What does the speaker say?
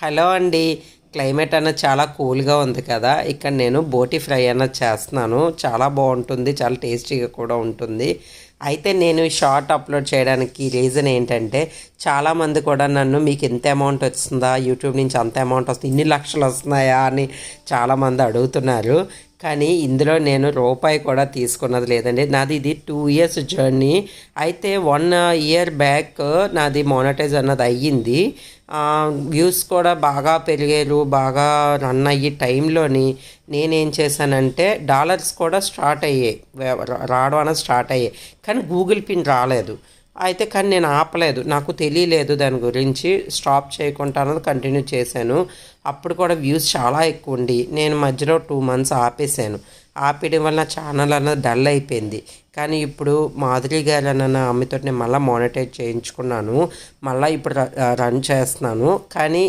Hello అండి. Climate అన్నది చాలా కూల్గా ఉంది కదా. ఇక్కడ నేను బోటి ఫ్రై అన్నది చేస్తున్నాను. చాలా బాగుంటుంది, చాలా టేస్టీగా కూడా ఉంటుంది. అయితే నేను ఈ షార్ట్ అప్లోడ్ చేయడానికి రీజన్ ఏంటంటే, చాలామంది కూడా నన్ను మీకు ఇంత అమౌంట్ వస్తుందా, యూట్యూబ్ నుంచి అంత అమౌంట్ వస్తుంది, ఇన్ని లక్షలు వస్తున్నాయా అని చాలామంది అడుగుతున్నారు. కానీ ఇందులో నేను రూపాయి కూడా తీసుకున్నది లేదండి. నాది ఇది 2 ఇయర్స్ జర్నీ. అయితే 1 ఇయర్ బ్యాక్ నాది మోనటైజ్ అన్నది అయ్యింది. వ్యూస్ కూడా బాగా పెరిగారు, బాగా రన్ అయ్యే టైంలోని నేనేం చేశానంటే డాలర్స్ కూడా స్టార్ట్ అయ్యాయి, రావడం అనేది స్టార్ట్ అయ్యాయి. కానీ గూగుల్ పిన్ రాలేదు. అయితే కానీ నేను ఆపలేదు, నాకు తెలియలేదు దాని గురించి. స్టాప్ చేయకుండా అన్నది కంటిన్యూ చేశాను. అప్పుడు కూడా వ్యూస్ చాలా ఎక్కువ ఉండి నేను మధ్యలో 2 మంత్స్ ఆపేశాను. ఆపేయడం వల్ల నా ఛానల్ అన్నది డల్ అయిపోయింది. కానీ ఇప్పుడు మాధురి గారు అన్న ఆమెతో నేను మళ్ళీ మానిటైజ్ చేయించుకున్నాను. మళ్ళీ ఇప్పుడు రన్ చేస్తున్నాను. కానీ